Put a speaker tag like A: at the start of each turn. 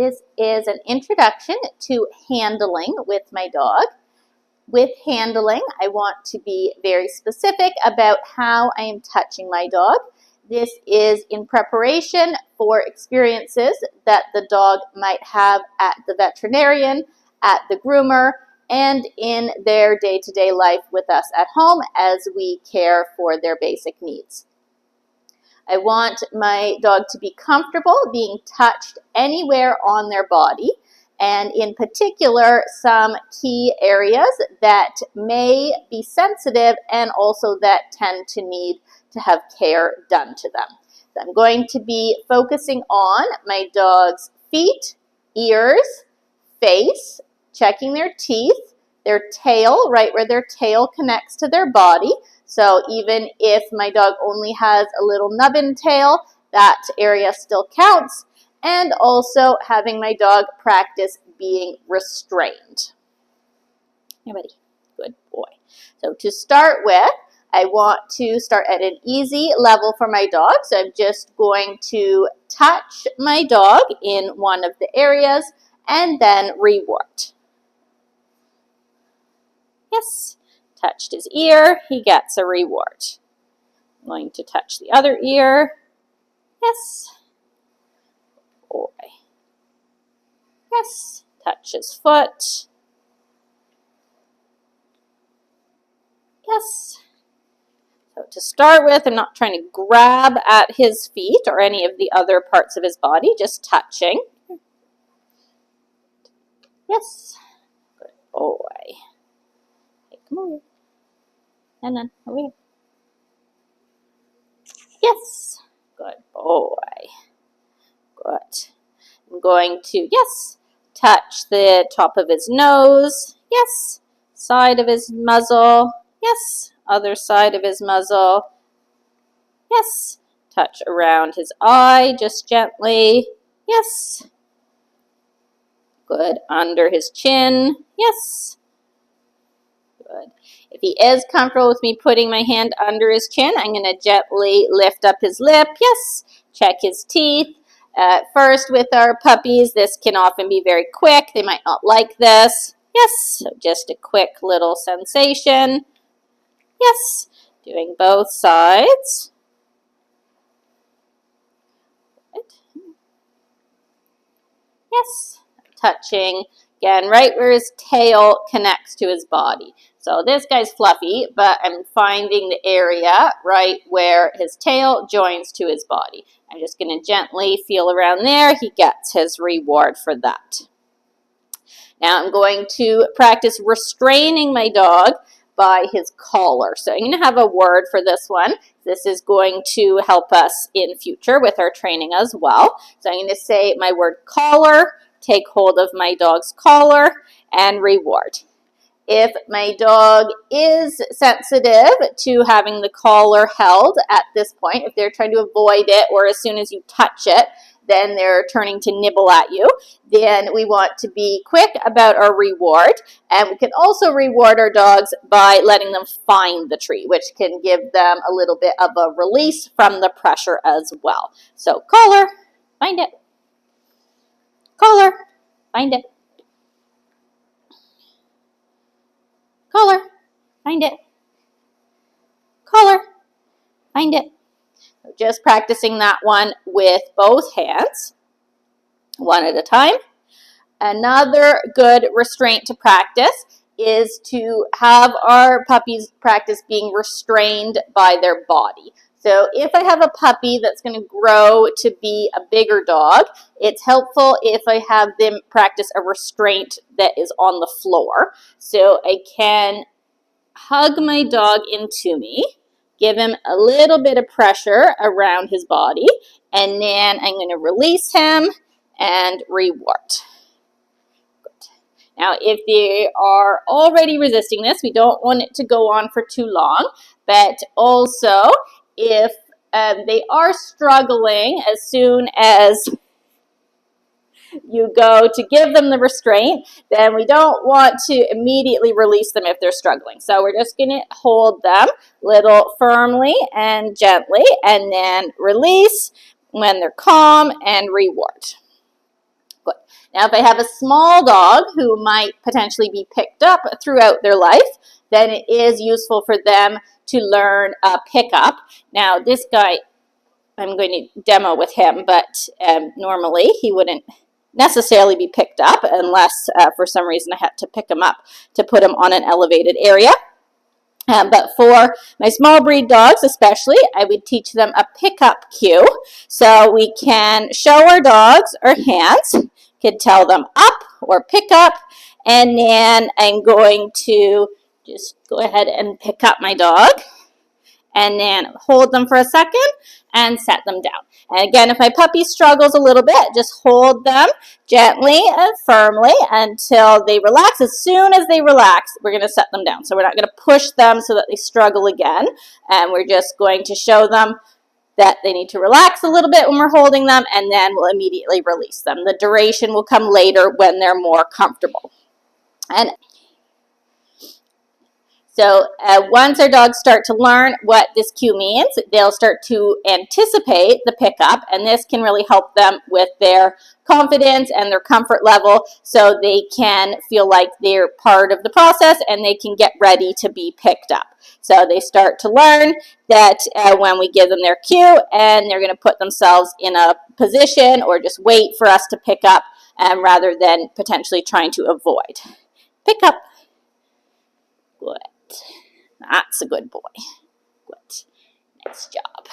A: This is an introduction to handling with my dog. With handling, I want to be very specific about how I am touching my dog. This is in preparation for experiences that the dog might have at the veterinarian, at the groomer, and in their day-to-day life with us at home as we care for their basic needs. I want my dog to be comfortable being touched anywhere on their body, and in particular, some key areas that may be sensitive and also that tend to need to have care done to them. So I'm going to be focusing on my dog's feet, ears, face, checking their teeth, their tail, right where their tail connects to their body. So even if my dog only has a little nubbin tail, that area still counts. And also having my dog practice being restrained. Hey, buddy. Good boy. So to start with, I want to start at an easy level for my dog. So I'm just going to touch my dog in one of the areas and then reward. Yes. Touched his ear, he gets a reward. I'm going to touch the other ear. Yes. Boy. Yes. Touch his foot. Yes. So to start with, I'm not trying to grab at his feet or any of the other parts of his body, just touching. Yes. Good boy. Okay, come over here. And then over here. Yes. Good boy. Good. I'm going to, yes, touch the top of his nose. Yes. Side of his muzzle. Yes. Other side of his muzzle. Yes. Touch around his eye just gently. Yes. Good. Under his chin. Yes. Good. If he is comfortable with me putting my hand under his chin, I'm going to gently lift up his lip. Yes. Check his teeth. First, with our puppies, this can often be very quick. They might not like this. Yes. So just a quick little sensation. Yes. Doing both sides. Good. Yes. Touching, again, right where his tail connects to his body. So this guy's fluffy, but I'm finding the area right where his tail joins to his body. I'm just going to gently feel around there. He gets his reward for that. Now I'm going to practice restraining my dog by his collar. So I'm going to have a word for this one. This is going to help us in future with our training as well. So I'm going to say my word collar, take hold of my dog's collar, and reward. If my dog is sensitive to having the collar held at this point, if they're trying to avoid it or as soon as you touch it, then they're turning to nibble at you, then we want to be quick about our reward. And we can also reward our dogs by letting them find the treat, which can give them a little bit of a release from the pressure as well. So collar, find it. Collar, find it. Collar, find it. Collar, find it. So just practicing that one with both hands, one at a time. Another good restraint to practice is to have our puppies practice being restrained by their body. So if I have a puppy that's going to grow to be a bigger dog, it's helpful if I have them practice a restraint that is on the floor. So I can hug my dog into me, give him a little bit of pressure around his body, and then I'm going to release him and reward. Good. Now, if they are already resisting this, we don't want it to go on for too long, but also if they are struggling as soon as you go to give them the restraint, then we don't want to immediately release them if they're struggling. So we're just going to hold them a little firmly and gently, and then release when they're calm and reward. put. Now, if I have a small dog who might potentially be picked up throughout their life, then it is useful for them to learn a pickup. Now, this guy, I'm going to demo with him, but normally he wouldn't necessarily be picked up unless for some reason I had to pick him up to put him on an elevated area. But for my small breed dogs especially, I would teach them a pickup cue. So we can show our dogs our hands, could tell them up or pick up, and then I'm going to just go ahead and pick up my dog and then hold them for a second and set them down. And again, if my puppy struggles a little bit, just hold them gently and firmly until they relax. As soon as they relax, we're going to set them down. So we're not going to push them so that they struggle again. And we're just going to show them that they need to relax a little bit when we're holding them, and then we'll immediately release them. The duration will come later when they're more comfortable. And so once our dogs start to learn what this cue means, they'll start to anticipate the pickup, and this can really help them with their confidence and their comfort level so they can feel like they're part of the process and they can get ready to be picked up. So they start to learn that when we give them their cue, and they're going to put themselves in a position or just wait for us to pick up rather than potentially trying to avoid. Pick up. Good. That's a good boy. Good. Nice job.